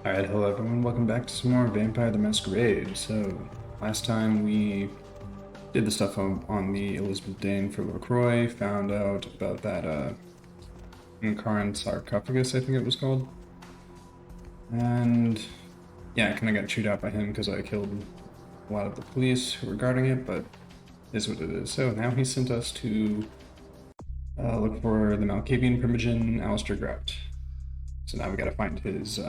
Alright, hello everyone, welcome back to some more Vampire the Masquerade. So, last time we did the stuff on the Elizabeth Dane for LaCroix, found out about that Incarn sarcophagus, I think it was called. And yeah, I kinda got chewed out by him because I killed a lot of the police who were guarding it, but it is what it is. So now he sent us to look for the Malkavian primogen, Grout. So now we gotta find his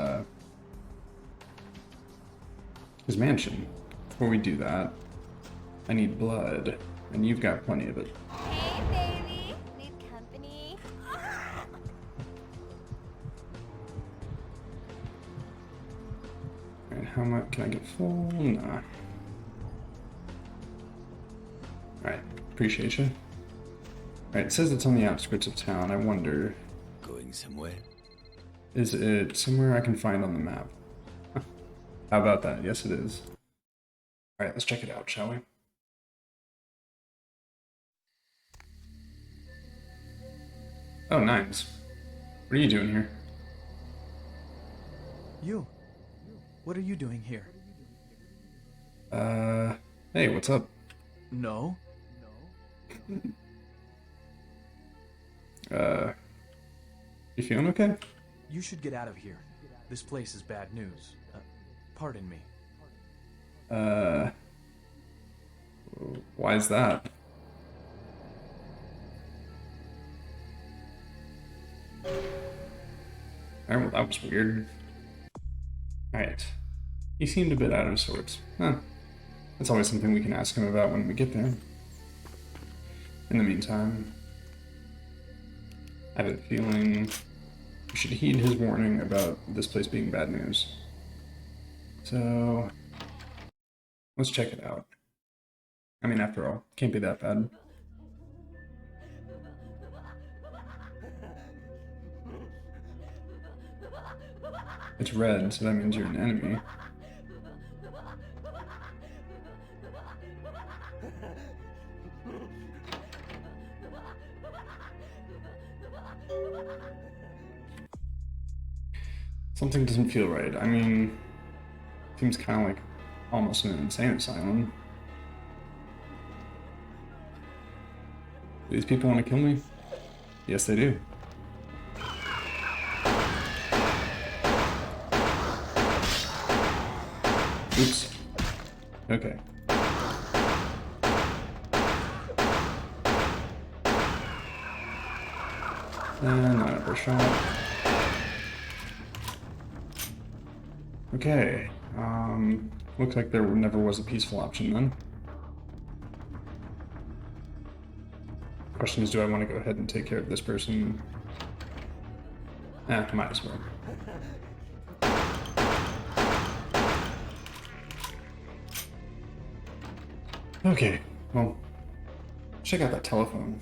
mansion. Before we do that, I need blood, and you've got plenty of it. Hey, baby. Need company? Alright, how much can I get full? Nah. Alright, appreciate you. Alright, it says it's on the outskirts of town. I wonder, Going somewhere? is it somewhere I can find on the map? How about that? Yes, it is. Alright, let's check it out, shall we? Oh, Nines. What are you doing here? You. What are you doing here? Hey, what's up? No. You feeling okay? You should get out of here. This place is bad news. Pardon me. Why is that? Alright, well, that was weird. Alright. He seemed a bit out of sorts. Huh. That's always something we can ask him about when we get there. In the meantime, I have a feeling we should heed his warning about this place being bad news. So, let's check it out. I mean, after all, can't be that bad. It's red, so that means you're an enemy. Something doesn't feel right. I mean, seems kind of like almost an insane asylum. These people want to kill me? Yes, they do. Oops. Okay. And another shot. Okay. Looks like there never was a peaceful option then. Question is, do I want to go ahead and take care of this person? Might as well. Okay, well, check out that telephone.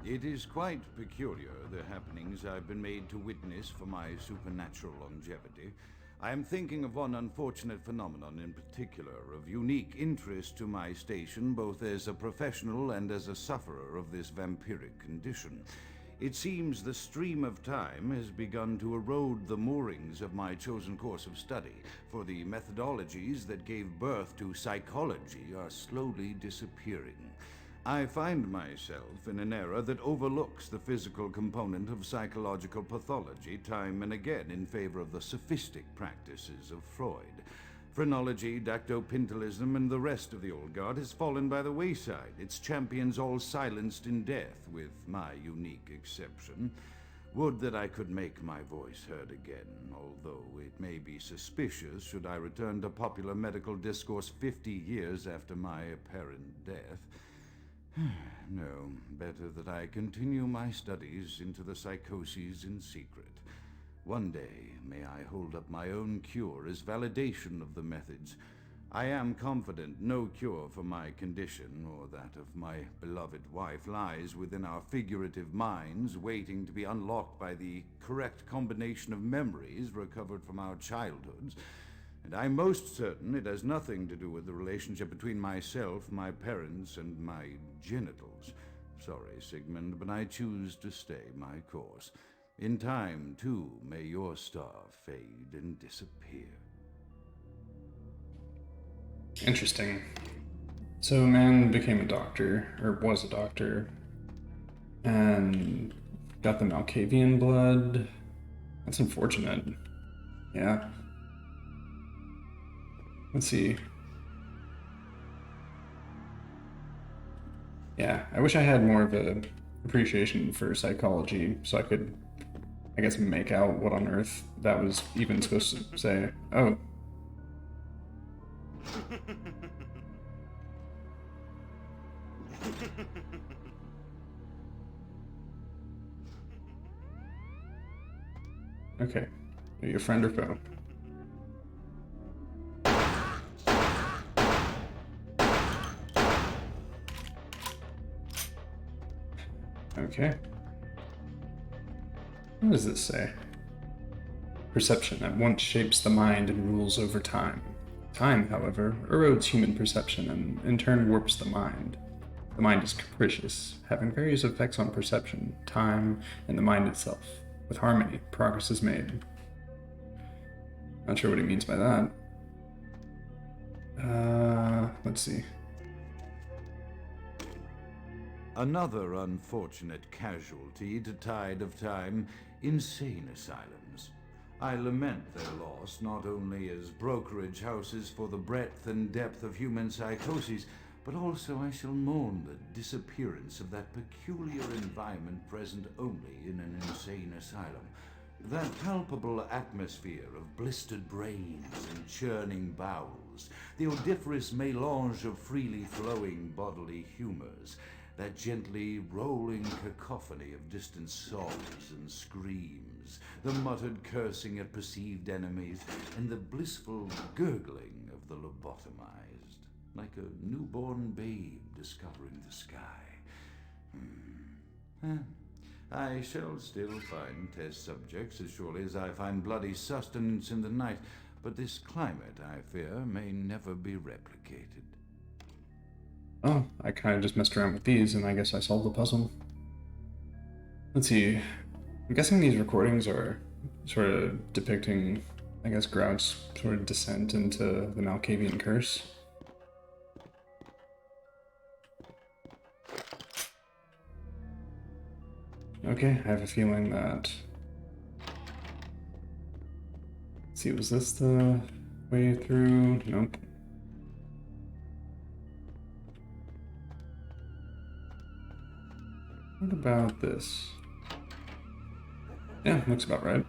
It is quite peculiar, the happenings I've been made to witness for my supernatural longevity. I am thinking of one unfortunate phenomenon in particular, of unique interest to my station, both as a professional and as a sufferer of this vampiric condition. It seems the stream of time has begun to erode the moorings of my chosen course of study, for the methodologies that gave birth to psychology are slowly disappearing. I find myself in an era that overlooks the physical component of psychological pathology time and again in favor of the sophistic practices of Freud. Phrenology, dactopintilism, and the rest of the old guard has fallen by the wayside, its champions all silenced in death, with my unique exception. Would that I could make my voice heard again, although it may be suspicious should I return to popular medical discourse 50 years after my apparent death. No, better that I continue my studies into the psychoses in secret. One day, may I hold up my own cure as validation of the methods. I am confident no cure for my condition, or that of my beloved wife, lies within our figurative minds, waiting to be unlocked by the correct combination of memories recovered from our childhoods. And I'm most certain it has nothing to do with the relationship between myself, my parents, and my genitals. sorry, Sigmund, but I choose to stay my course. In time, too, may your star fade and disappear. Interesting. So a man became a doctor, or was a doctor, and got the Malkavian blood. That's unfortunate. Yeah. Let's see. Yeah, I wish I had more of a appreciation for psychology so I could, I guess, make out what on earth that was even supposed to say. Oh. Okay. Are you a friend or foe? Okay. What does this say? Perception at once shapes the mind and rules over time. Time, however, erodes human perception and in turn warps the mind. The mind is capricious, having various effects on perception, time, and the mind itself. With harmony, progress is made. Not sure what he means by that. Let's see. Another unfortunate casualty to tide of time, insane asylums. I lament their loss not only as brokerage houses for the breadth and depth of human psychoses, but also I shall mourn the disappearance of that peculiar environment present only in an insane asylum. That palpable atmosphere of blistered brains and churning bowels, the odoriferous melange of freely flowing bodily humors, that gently rolling cacophony of distant sobs and screams, the muttered cursing at perceived enemies, and the blissful gurgling of the lobotomized, like a newborn babe discovering the sky. I shall still find test subjects as surely as I find bloody sustenance in the night, but this climate, I fear, may never be replicated. Oh, I kind of just messed around with these, and I guess I solved the puzzle. Let's see. I'm guessing these recordings are sort of depicting, I guess, Grout's sort of descent into the Malkavian curse. Okay, I have a feeling that... Let's see, was this the way through? Nope. What about this? Yeah, looks about right.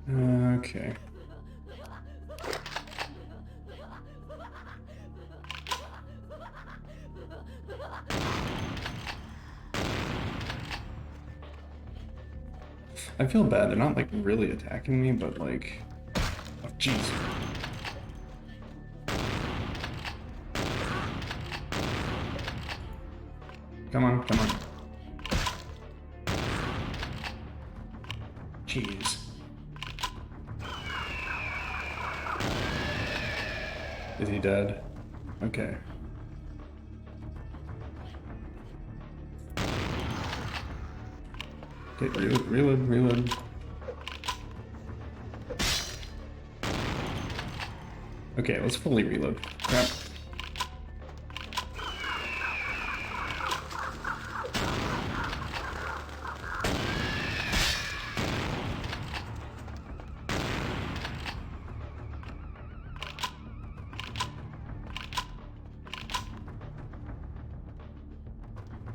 Okay. I feel bad, they're not like really attacking me, but like... Oh, jeez. Come on, come on. Jeez. Is he dead? Okay. Okay, reload. Okay, let's fully reload. Crap.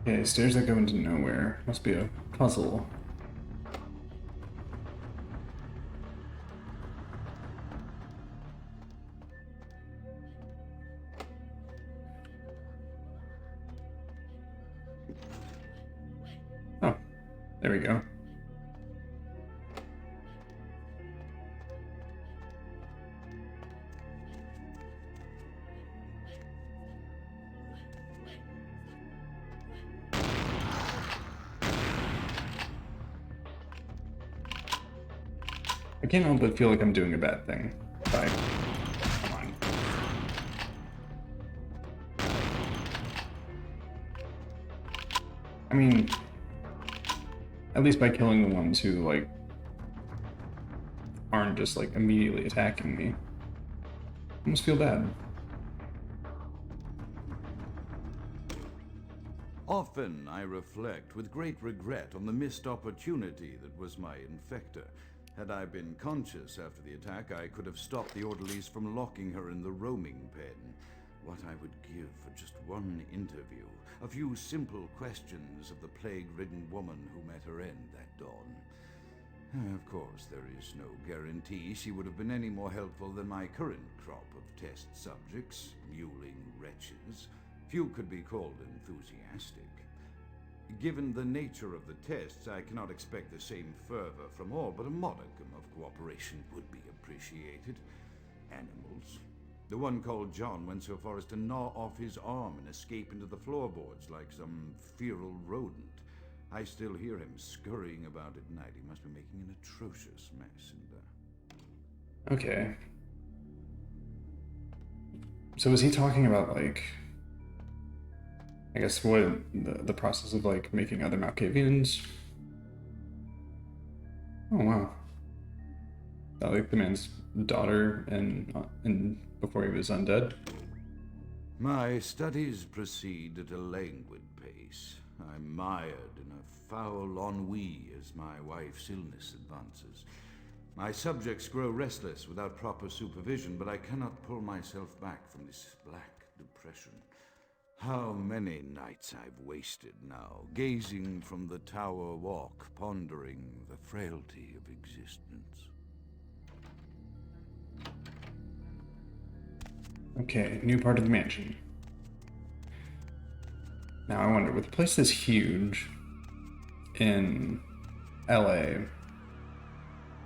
Okay, stairs that go into nowhere. Must be a puzzle. Oh, there we go. I can't help but feel like I'm doing a bad thing. Bye. Come on. I mean, at least by killing the ones who, like, aren't just, like, immediately attacking me. I almost feel bad. Often I reflect with great regret on the missed opportunity that was my infector. Had I been conscious after the attack, I could have stopped the orderlies from locking her in the roaming pen. What I would give for just one interview, a few simple questions of the plague-ridden woman who met her end that dawn. Of course, there is no guarantee she would have been any more helpful than my current crop of test subjects, mewling wretches. Few could be called enthusiastic. Given the nature of the tests, I cannot expect the same fervor from all, but a modicum of cooperation would be appreciated. Animals. The one called John went so far as to gnaw off his arm and escape into the floorboards like some feral rodent. I still hear him scurrying about at night. He must be making an atrocious mess. Okay. So is he talking about, like, I guess what the process of, like, making other Malkavians? Oh wow. That, like, the man's daughter and before he was undead. My studies proceed at a languid pace. I'm mired in a foul ennui as my wife's illness advances. My subjects grow restless without proper supervision, but I cannot pull myself back from this black depression. How many nights I've wasted now, gazing from the tower walk, pondering the frailty of existence. Okay, new part of the mansion. Now I wonder, with a place this huge in LA,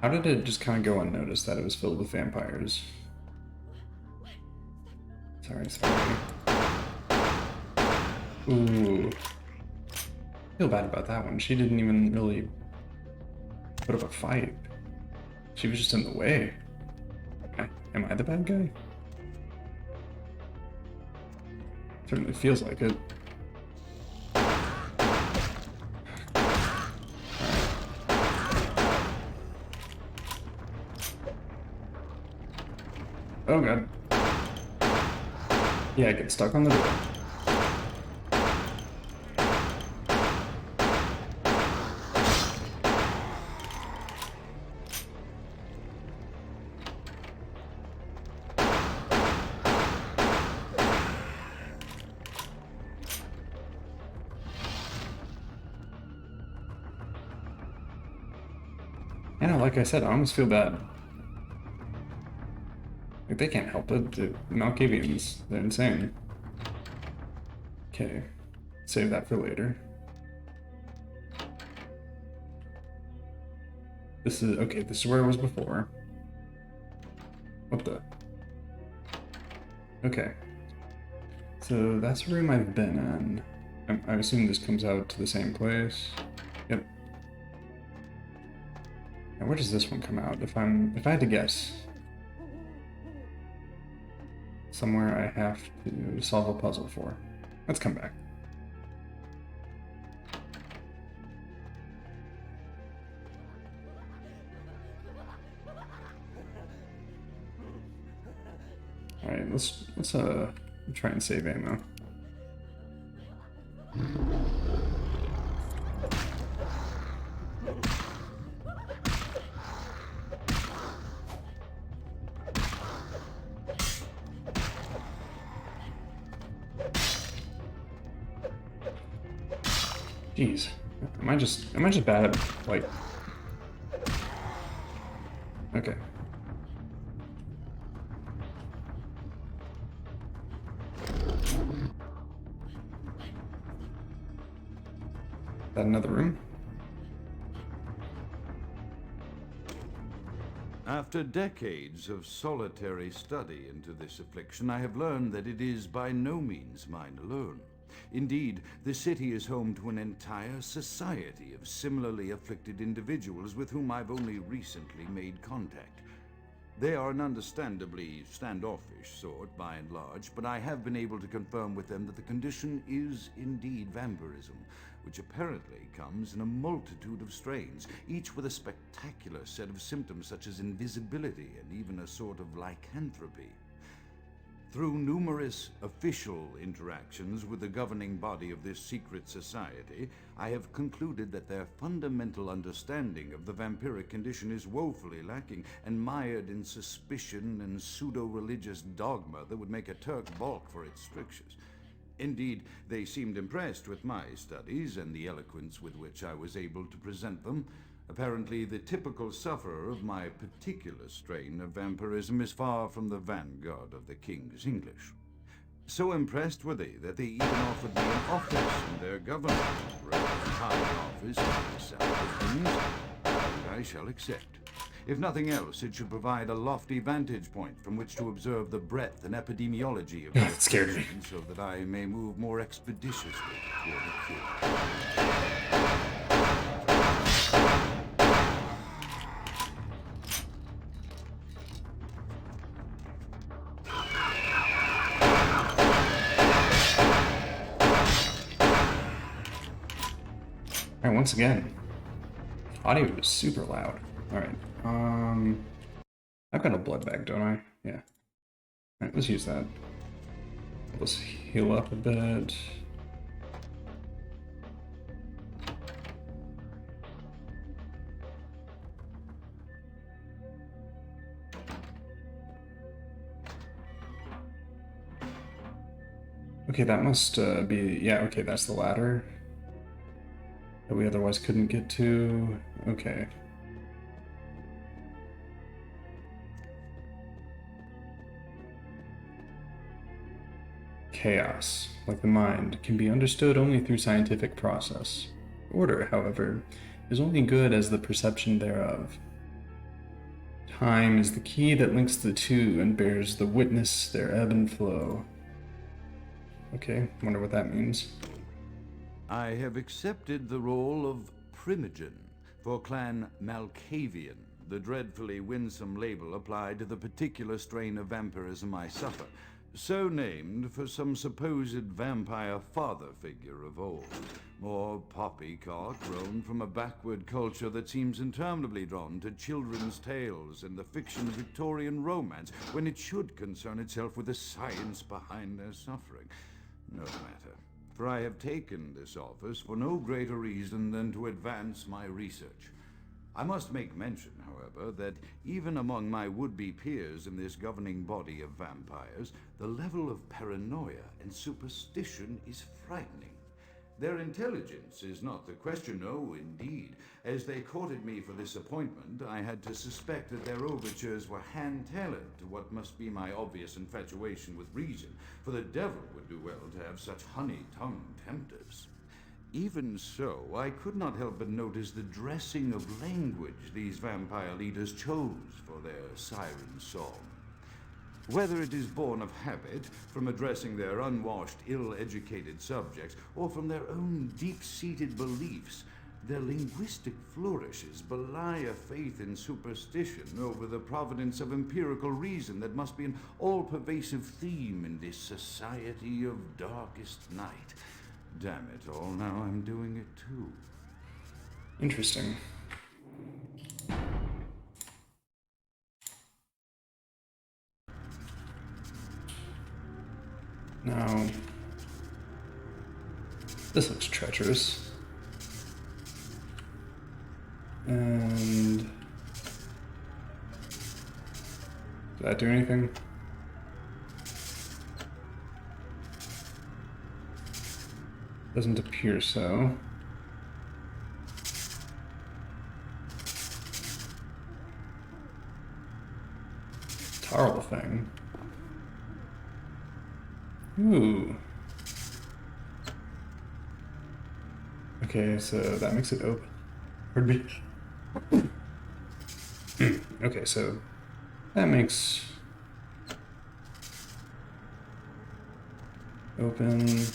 how did it just kind of go unnoticed that it was filled with vampires? Sorry. Ooh. I feel bad about that one. She didn't even really put up a fight. She was just in the way. Am I the bad guy? Certainly feels like it. Oh god. Yeah, get stuck on the door. Yeah, like I said, I almost feel bad. Like, they can't help it. The Malkavians, they're insane. Okay, save that for later. This is, okay, this is where I was before. What the? Okay. So that's a room I've been in. I assume this comes out to the same place. Yep. Now where does this one come out? If I had to guess. Somewhere I have to solve a puzzle for. Let's come back. Alright, let's try and save ammo. Jeez, am I just bad at, like, okay. That another room? After decades of solitary study into this affliction, I have learned that it is by no means mine alone. Indeed, the city is home to an entire society of similarly afflicted individuals with whom I've only recently made contact. They are an understandably standoffish sort by and large, but I have been able to confirm with them that the condition is indeed vampirism, which apparently comes in a multitude of strains, each with a spectacular set of symptoms such as invisibility and even a sort of lycanthropy. Through numerous official interactions with the governing body of this secret society, I have concluded that their fundamental understanding of the vampiric condition is woefully lacking and mired in suspicion and pseudo-religious dogma that would make a Turk balk for its strictures. Indeed, they seemed impressed with my studies and the eloquence with which I was able to present them. Apparently, the typical sufferer of my particular strain of vampirism is far from the vanguard of the King's English. So impressed were they that they even offered me an office in their government, a rather high office on the side of things, and I shall accept. If nothing else, it should provide a lofty vantage point from which to observe the breadth and epidemiology of That scared me. so that I may move more expeditiously toward a cure. Alright, once again, audio is super loud. Alright, I've got a blood bag, don't I? Yeah. Alright, let's use that. Let's heal up a bit. Okay, that must be, yeah, okay, that's the ladder that we otherwise couldn't get to. Okay. Chaos, like the mind, can be understood only through scientific process. Order, however, is only good as the perception thereof. Time is the key that links the two and bears the witness their ebb and flow. Okay, wonder what that means. I have accepted the role of primogen for Clan Malkavian, the dreadfully winsome label applied to the particular strain of vampirism I suffer, so named for some supposed vampire father figure of old, more poppycock grown from a backward culture that seems interminably drawn to children's tales and the fiction of Victorian romance, when it should concern itself with the science behind their suffering. No matter, for I have taken this office for no greater reason than to advance my research. I must make mention, however, that even among my would-be peers in this governing body of vampires, the level of paranoia and superstition is frightening. Their intelligence is not the question, no, indeed. As they courted me for this appointment, I had to suspect that their overtures were hand-tailored to what must be my obvious infatuation with reason, for the devil would do well to have such honey-tongued tempters. Even so, I could not help but notice the dressing of language these vampire leaders chose for their siren song. Whether it is born of habit, from addressing their unwashed, ill-educated subjects, or from their own deep-seated beliefs, their linguistic flourishes belie a faith in superstition over the providence of empirical reason that must be an all-pervasive theme in this society of darkest night. Damn it all, now I'm doing it too. Interesting. Now, this looks treacherous. And did that do anything? Doesn't appear so. Terrible thing. Ooh. Okay, so that makes it open. Pardon me. Okay, so that makes open.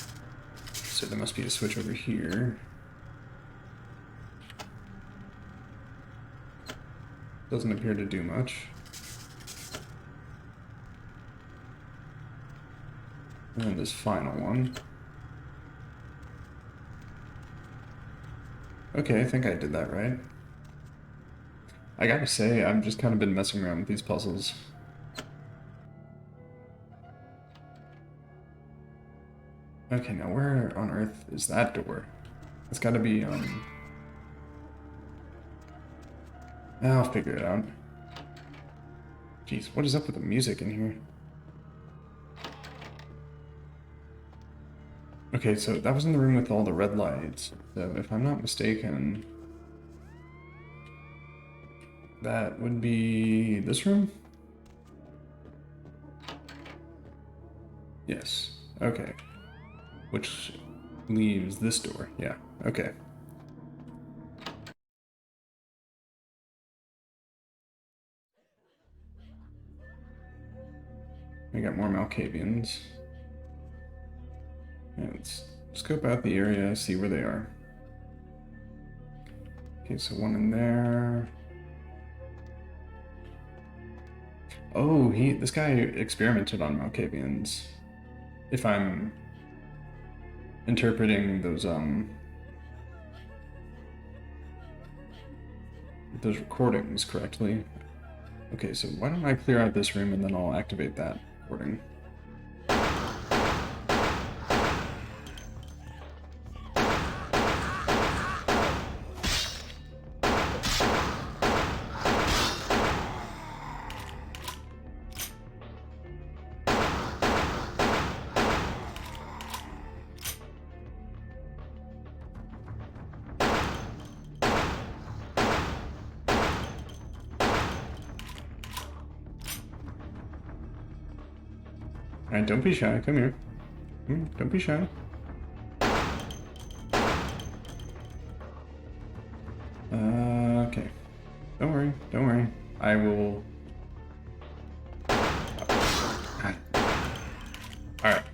So there must be a switch over here. Doesn't appear to do much. And then this final one. Okay, I think I did that right. I gotta say, I've just kind of been messing around with these puzzles. Okay, now where on earth is that door? It's gotta be, I'll figure it out. Jeez, what is up with the music in here? Okay, so that was in the room with all the red lights. So if I'm not mistaken, that would be this room? Yes. Okay. Which leaves this door. Yeah. Okay. We got more Malkavians. Yeah, let's scope out the area, see where they are. Okay, so one in there. Oh, this guy experimented on Malkavians. If I'm interpreting those recordings correctly. Okay, so why don't I clear out this room and then I'll activate that recording. Alright, don't be shy. Come here. Don't be shy. Okay. Don't worry. Don't worry. I will... Alright.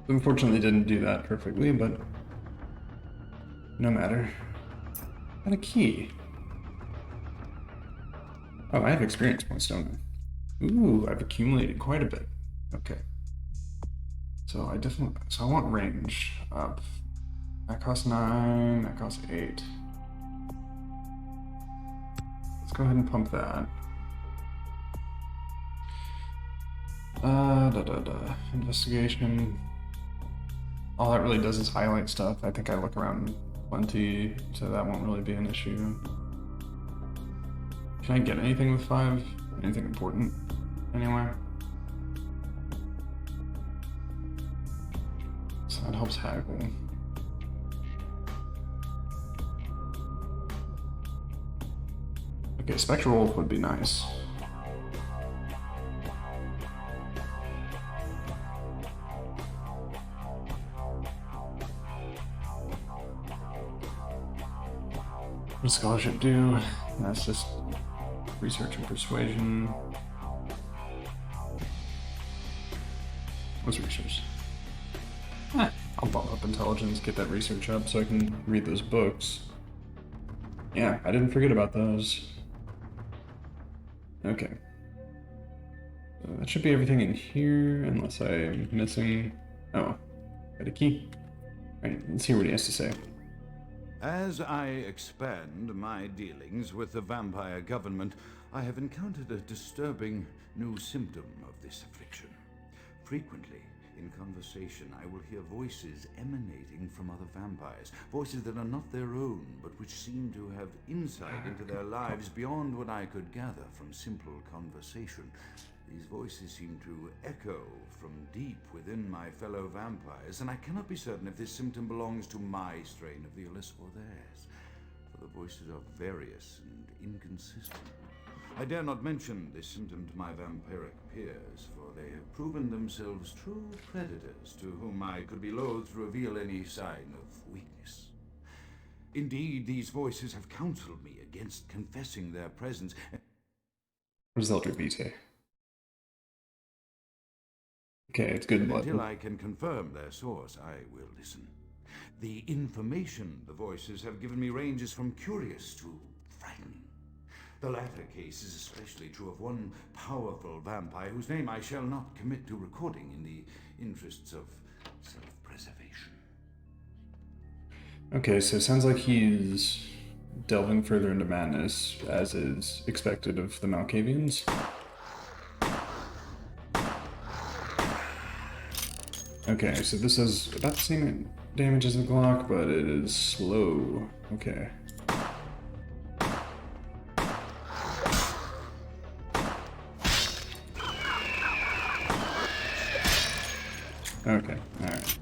Unfortunately didn't do that perfectly, but... no matter. Got a key. Oh, I have experience points, don't I? Ooh, I've accumulated quite a bit. Okay. So I want range up. That costs 9, that costs 8. Let's go ahead and pump that. Investigation. All that really does is highlight stuff. I think I look around plenty, so that won't really be an issue. Can I get anything with 5? Anything important? Anywhere? So that helps haggle. Okay, Spectral Wolf would be nice. What does Scholarship do? That's just research and persuasion. What's research? I'll bump up intelligence, get that research up so I can read those books. Yeah, I didn't forget about those. Okay. So that should be everything in here, unless I'm missing... Oh, got a key. Alright, let's hear what he has to say. As I expand my dealings with the vampire government, I have encountered a disturbing new symptom of this affliction. Frequently, in conversation, I will hear voices emanating from other vampires. Voices that are not their own, but which seem to have insight into their lives beyond what I could gather from simple conversation. These voices seem to echo from deep within my fellow vampires, and I cannot be certain if this symptom belongs to my strain of the illness or theirs, for the voices are various and inconsistent. I dare not mention this symptom to my vampiric peers, for they have proven themselves true predators to whom I could be loath to reveal any sign of weakness. Indeed, these voices have counseled me against confessing their presence. What does Elder B say? Okay, it's good blood. Until I can confirm their source, I will listen. The information the voices have given me ranges from curious to frightening. The latter case is especially true of one powerful vampire whose name I shall not commit to recording in the interests of self-preservation. Okay, so it sounds like he's delving further into madness, as is expected of the Malkavians. Okay, so this is about the same damage as the Glock, but it is slow. Okay. Okay, alright.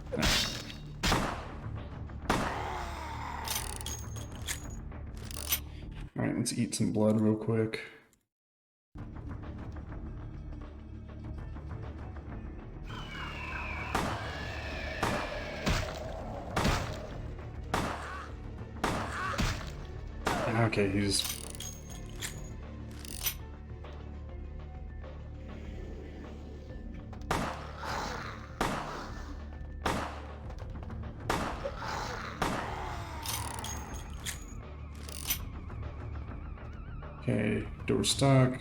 Alright, let's eat some blood real quick. Okay, he's... Okay, door stuck.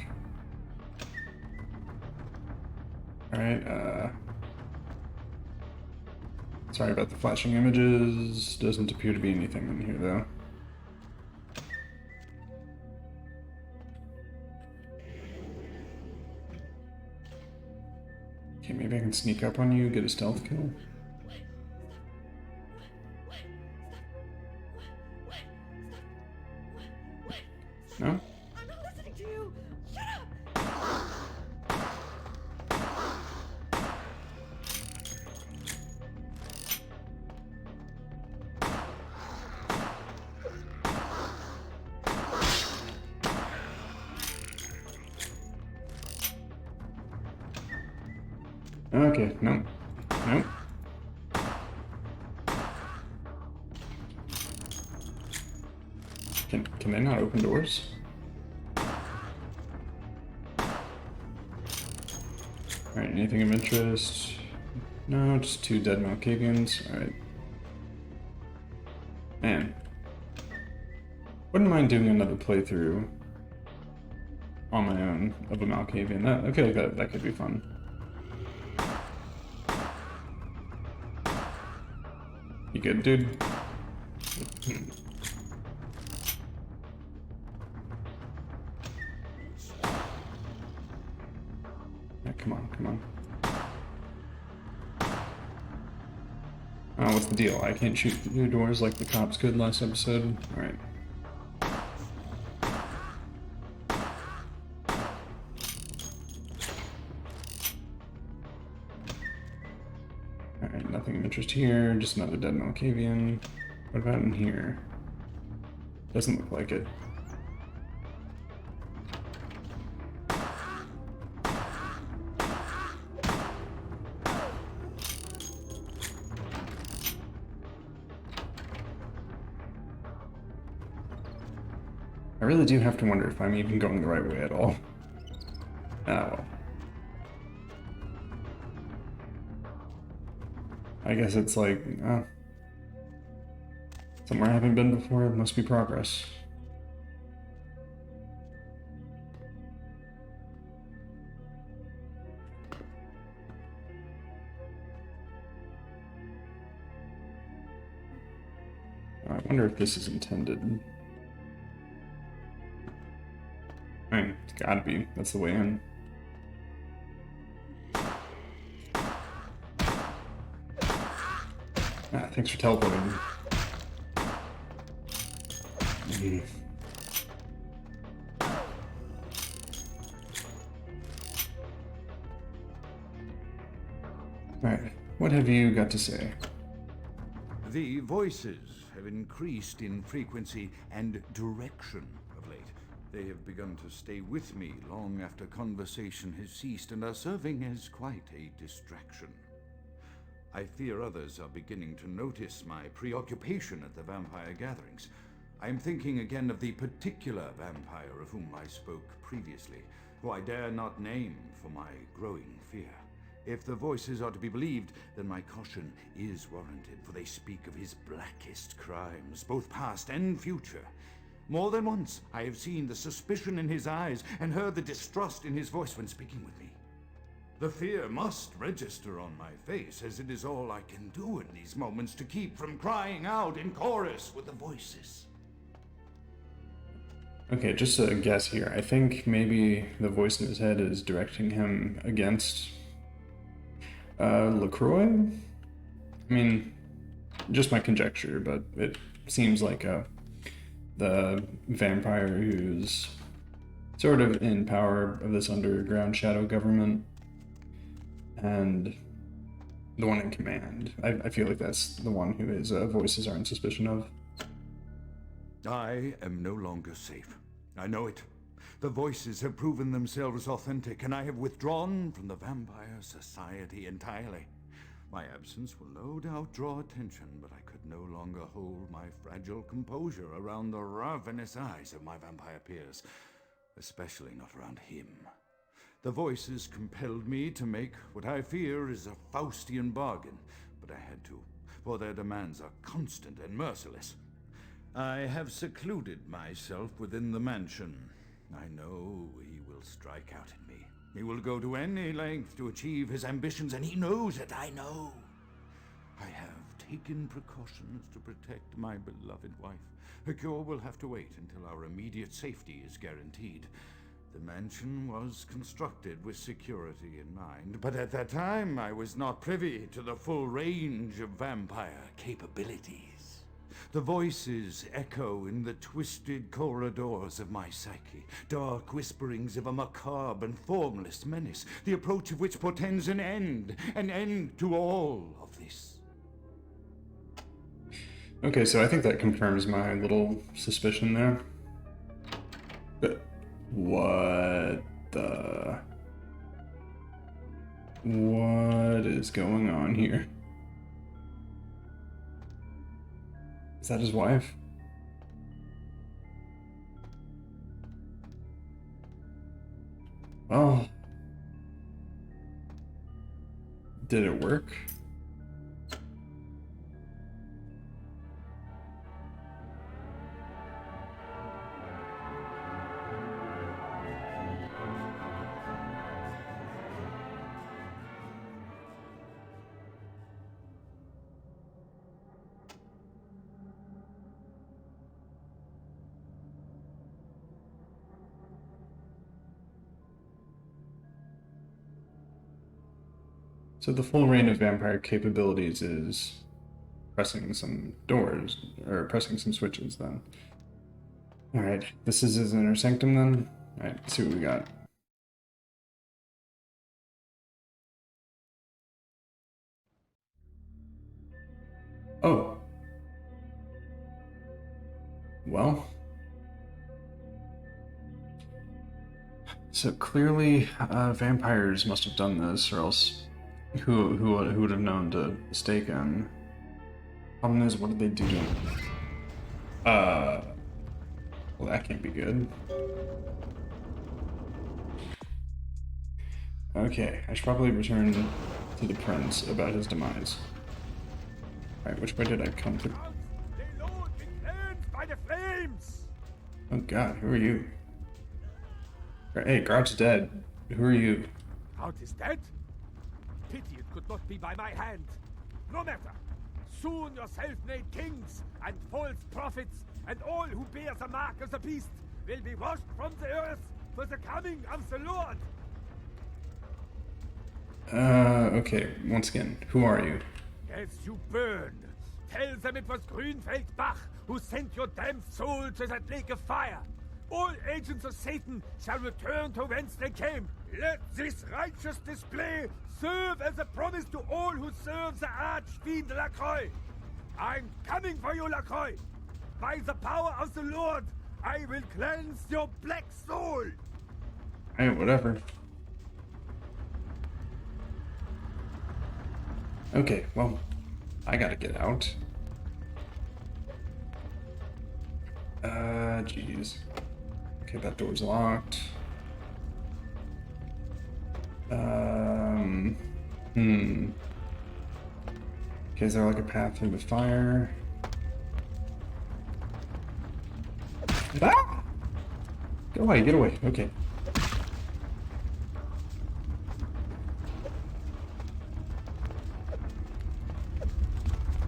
Alright, sorry about the flashing images. Doesn't appear to be anything in here, though. Okay, maybe I can sneak up on you, get a stealth kill. No? I'm not listening to you. Shut up. Okay, no. No. Can they not open doors? Alright, anything of interest? No, just 2 dead Malkavians. Alright. Man. Wouldn't mind doing another playthrough on my own of a Malkavian. I feel like that could be fun. You good, dude? Yeah, come on, come on. Oh, what's the deal? I can't shoot through doors like the cops could last episode? Alright. Alright, nothing of interest here, just another dead Malkavian. What about in here? Doesn't look like it. I really do have to wonder if I'm even going the right way at all. Ah, well. I guess it's like, somewhere I haven't been before, it must be progress. I wonder if this is intended. I mean, it's gotta be. That's the way in. Ah, thanks for teleporting. Alright, what have you got to say? The voices have increased in frequency and direction of late. They have begun to stay with me long after conversation has ceased and are serving as quite a distraction. I fear others are beginning to notice my preoccupation at the vampire gatherings. I am thinking again of the particular vampire of whom I spoke previously, who I dare not name for my growing fear. If the voices are to be believed, then my caution is warranted, for they speak of his blackest crimes, both past and future. More than once, I have seen the suspicion in his eyes and heard the distrust in his voice when speaking with me. The fear must register on my face, as it is all I can do in these moments to keep from crying out in chorus with the voices. Okay, just a guess here. I think maybe the voice in his head is directing him against LaCroix? I mean, just my conjecture, but it seems like the vampire who's sort of in power of this underground shadow government and the one in command. I feel like that's the one who his voices are in suspicion of. I am no longer safe. I know it. The voices have proven themselves authentic, and I have withdrawn from the Vampire Society entirely. My absence will no doubt draw attention, but I could no longer hold my fragile composure around the ravenous eyes of my vampire peers, especially not around him. The voices compelled me to make what I fear is a Faustian bargain, but I had to, for their demands are constant and merciless. I have secluded myself within the mansion. I know he will strike out at me. He will go to any length to achieve his ambitions, and he knows it, I know. I have taken precautions to protect my beloved wife. A cure will have to wait until our immediate safety is guaranteed. The mansion was constructed with security in mind, but at that time I was not privy to the full range of vampire capabilities. The voices echo in the twisted corridors of my psyche, dark whisperings of a macabre and formless menace, the approach of which portends an end to all of this. Okay, so I think that confirms my little suspicion there. But what is going on here? Is that his wife? Well, did it work? So the full range of vampire capabilities is pressing some doors, or pressing some switches then. Alright, this is his inner sanctum then? Alright, let's see what we got. Oh. Well. So clearly, vampires must have done this, or else who would have known to mistake him? Problem is, what did they do to him? Well, that can't be good. Okay, I should probably return to the prince about his demise. Alright, which way did I come through? By the flames! Oh god, who are you? Hey, Grout's dead. Who are you? Grout is dead? Pity it could not be by my hand. No matter. Soon your self-made kings and false prophets and all who bear the mark of the beast will be washed from the earth for the coming of the Lord. Okay, once again, who are you? As you burn, tell them it was Grünfeld Bach who sent your damned soul to that lake of fire. All agents of Satan shall return to whence they came. Let this righteous display serve as a promise to all who serve the archfiend LaCroix. I'm coming for you, LaCroix. By the power of the Lord, I will cleanse your black soul. Hey, whatever. Okay, well, I gotta get out. Jeez. Okay, that door's locked. Okay, is there like a path through the fire? Ah! Get away, get away. Okay.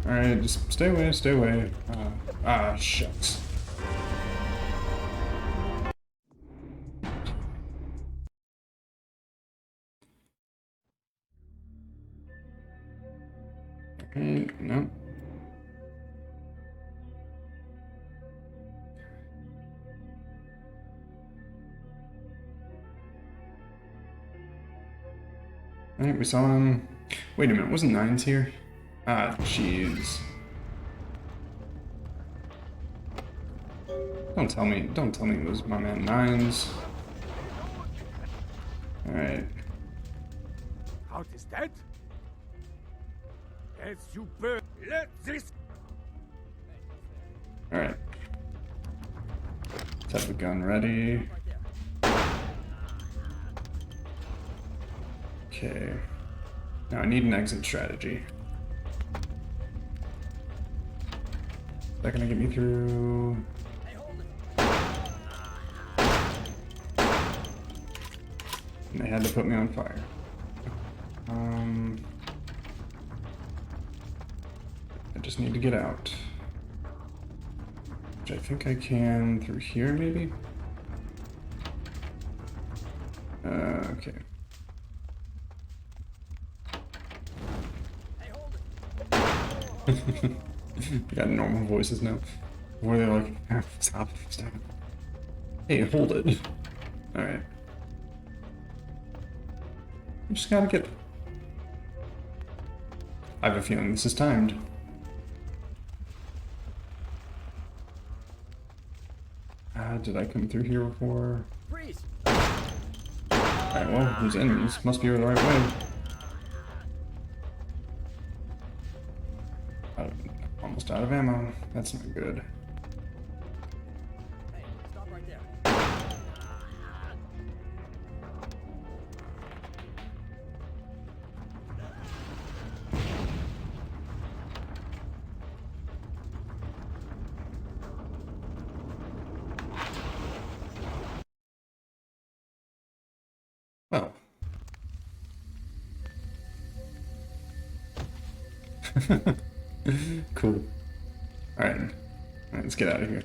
Alright, just stay away, stay away. Shucks. Alright, no. Alright, we saw him. Wait a minute, wasn't Nines here? Ah, jeez. Don't tell me it was my man Nines. Alright. Grout is dead? As you burn, let this... Alright. Let's have the gun ready. Okay. Now I need an exit strategy. Is that gonna get me through? And they had to put me on fire. I just need to get out. Which I think I can through here, maybe? Okay. We got normal voices now. Where they're like, stop. Hey, hold it. Alright. I just gotta get... I have a feeling this is timed. Did I come through here before? Freeze! Alright, well, there's enemies. Must be the right way. Almost out of ammo. That's not good. Hey, stop right there. Well. Cool. Alright, let's get out of here.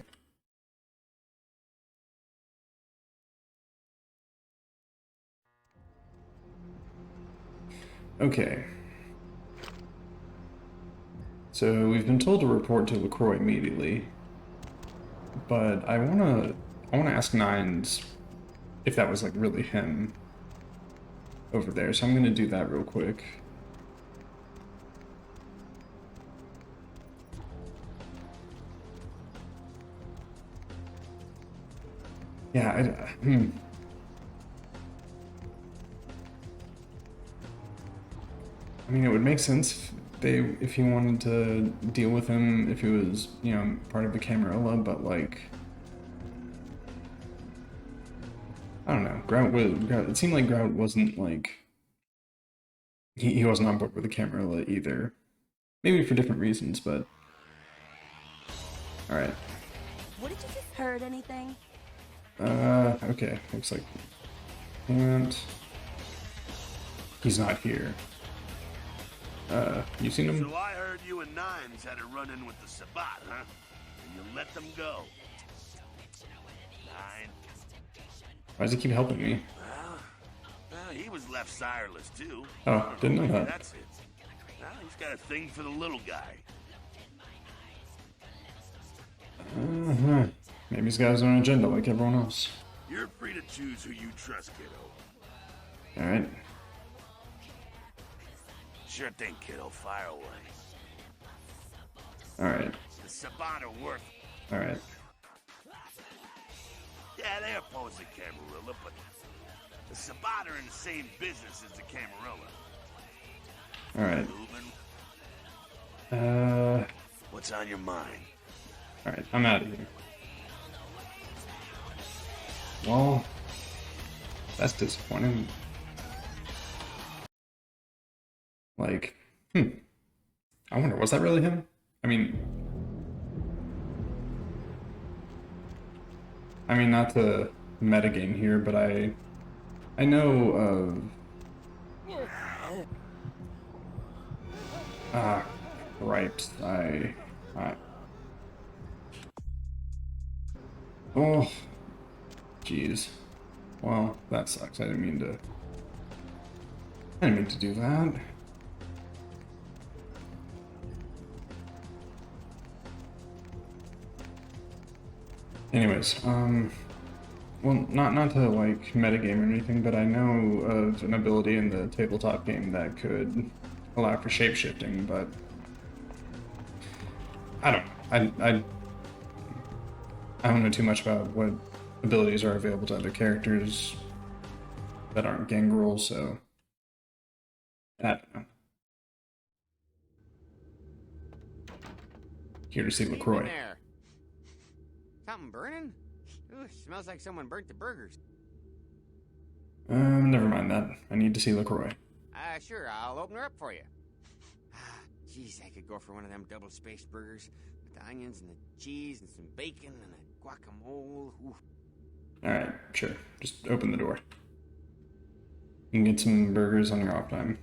Okay. So we've been told to report to LaCroix immediately, but I wanna ask Nines if that was like really him over there. So I'm gonna do that real quick. Yeah, I mean, it would make sense if he wanted to deal with him if he was, you know, part of the Camarilla, but like, I don't know. Grout. It seemed like Grout wasn't like he wasn't on board with the Camarilla either. Maybe for different reasons, but all right. What did you just heard anything? Okay. Looks like and he's not here. You seen him? So I heard you and Nines had a run-in with the Sabbat, huh? And you let them go. Nine. Why does he keep helping me? Well, he was left sireless too. Oh, didn't know that. That's it. Well, he's got a thing for the little guy. Maybe he's got his own agenda like everyone else. You're free to choose who you trust, kiddo. All right. Sure thing, kiddo. Fire away. All right. The Sabbat are worth. All right. Yeah, they oppose the Camarilla, but the Sabbat are in the same business as the Camarilla. All right. Moving. What's on your mind? All right. I'm out of here. Well, that's disappointing. Like, I wonder, was that really him? I mean, not to metagame here, but I know of... Right. Oh, jeez. Well, that sucks. I didn't mean to do that. Anyways, well, not to like metagame or anything, but I know of an ability in the tabletop game that could allow for shapeshifting, but I don't know. I don't know too much about what abilities are available to other characters that aren't Gangrel, so I don't know. Here to see Evening LaCroix. there. Something burning? Ooh, smells like someone burnt the burgers. Never mind that. I need to see LaCroix. Sure, I'll open her up for you. Jeez, I could go for one of them double-spaced burgers with the onions and the cheese and some bacon and a guacamole. Ooh. Alright, sure. Just open the door. You can get some burgers on your off time.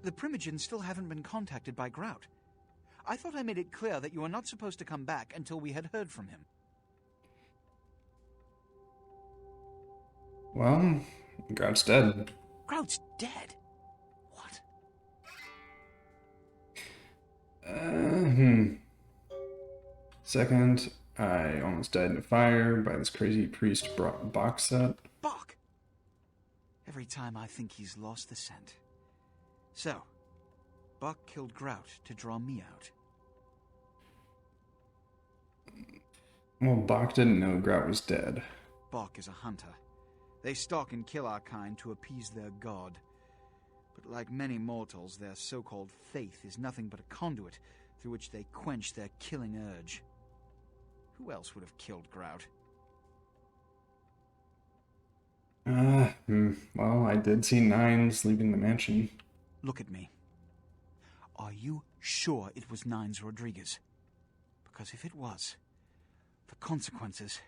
The primogens still haven't been contacted by Grout. I thought I made it clear that you were not supposed to come back until we had heard from him. Well, Grout's dead. Grout's dead? What? Second, I almost died in a fire by this crazy priest box set. Bach! Every time I think he's lost the scent. So, Bach killed Grout to draw me out. Well, Bach didn't know Grout was dead. Bach is a hunter. They stalk and kill our kind to appease their god. But like many mortals, their so-called faith is nothing but a conduit through which they quench their killing urge. Who else would have killed Grout? Well, I did see Nines leaving the mansion. Look at me. Are you sure it was Nines Rodriguez? Because if it was, the consequences...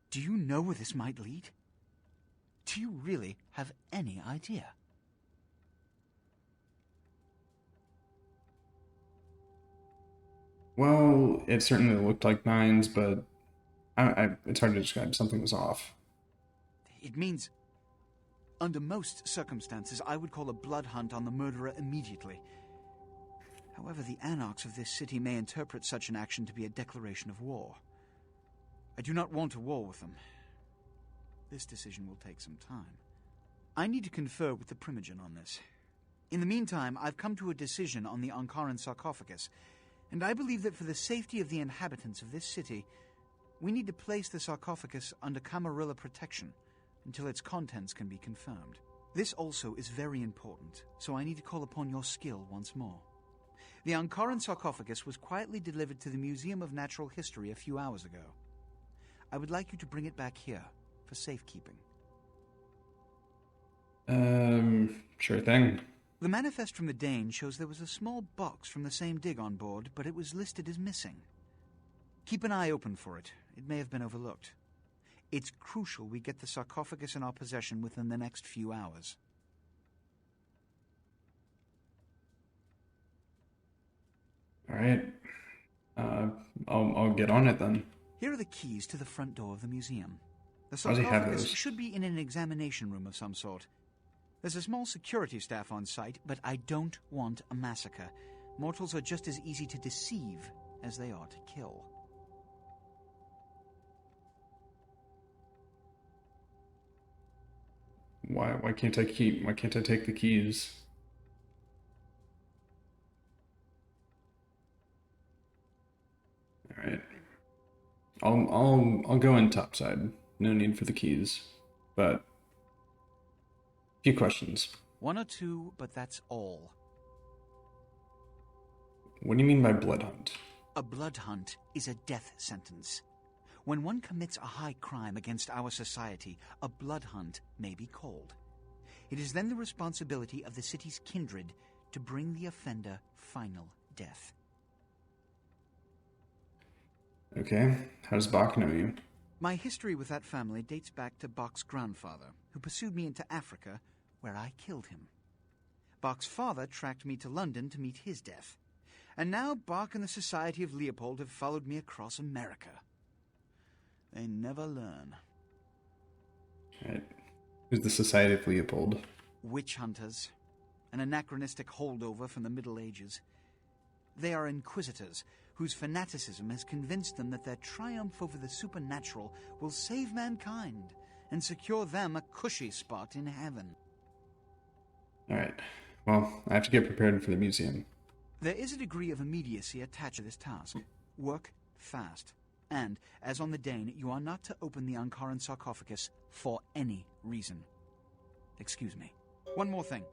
Do you know where this might lead? Do you really have any idea? Well, it certainly looked like Nines, but it's hard to describe. Something was off. It means... Under most circumstances, I would call a blood hunt on the murderer immediately. However, the anarchs of this city may interpret such an action to be a declaration of war. I do not want a war with them. This decision will take some time. I need to confer with the primogen on this. In the meantime, I've come to a decision on the Ankaran sarcophagus, and I believe that for the safety of the inhabitants of this city, we need to place the sarcophagus under Camarilla protection until its contents can be confirmed. This also is very important, so I need to call upon your skill once more. The Ankaran sarcophagus was quietly delivered to the Museum of Natural History a few hours ago. I would like you to bring it back here for safekeeping. Sure thing. The manifest from the Dane shows there was a small box from the same dig on board, but it was listed as missing. Keep an eye open for it. It may have been overlooked. It's crucial we get the sarcophagus in our possession within the next few hours. All right. I'll get on it then. Here are the keys to the front door of the museum. The Why does he have sarcophagus those? should be in an examination room of some sort. There's a small security staff on site, but I don't want a massacre. Mortals are just as easy to deceive as they are to kill. Why can't I take the keys? All right. I'll go in topside. No need for the keys. But a few questions. One or two, but that's all. What do you mean by blood hunt? A blood hunt is a death sentence. When one commits a high crime against our society, a blood hunt may be called. It is then the responsibility of the city's kindred to bring the offender final death. Okay, how does Bach know you? My history with that family dates back to Bach's grandfather, who pursued me into Africa, where I killed him. Bach's father tracked me to London to meet his death. And now Bach and the Society of Leopold have followed me across America. They never learn. Alright. Who's the Society of Leopold? Witch hunters. An anachronistic holdover from the Middle Ages. They are inquisitors, whose fanaticism has convinced them that their triumph over the supernatural will save mankind and secure them a cushy spot in heaven. Alright. Well, I have to get prepared for the museum. There is a degree of immediacy attached to this task. Work fast. And, as on the Dane, you are not to open the Ankaran sarcophagus for any reason. Excuse me. One more thing.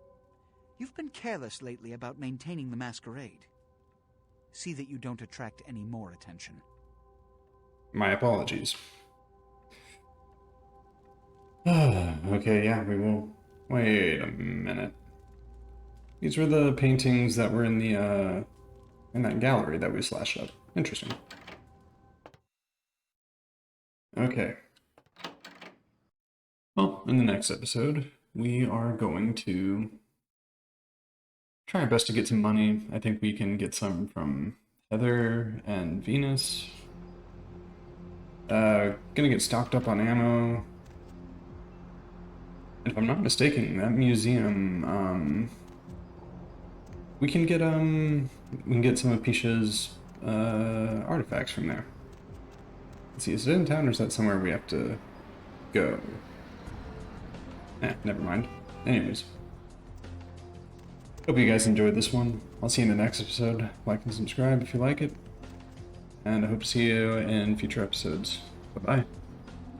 You've been careless lately about maintaining the Masquerade. See that you don't attract any more attention. My apologies. Okay, yeah, we will. Wait a minute. These were the paintings that were in that gallery that we slashed up. Interesting. Okay. Well, in the next episode, we are going to try our best to get some money. I think we can get some from Heather and Venus. Gonna get stocked up on ammo. If I'm not mistaken, that museum, we can get some of Pisha's artifacts from there. Let's see, is it in town or is that somewhere we have to go? Never mind. Anyways. Hope you guys enjoyed this one. I'll see you in the next episode. Like and subscribe if you like it. And I hope to see you in future episodes. Bye-bye.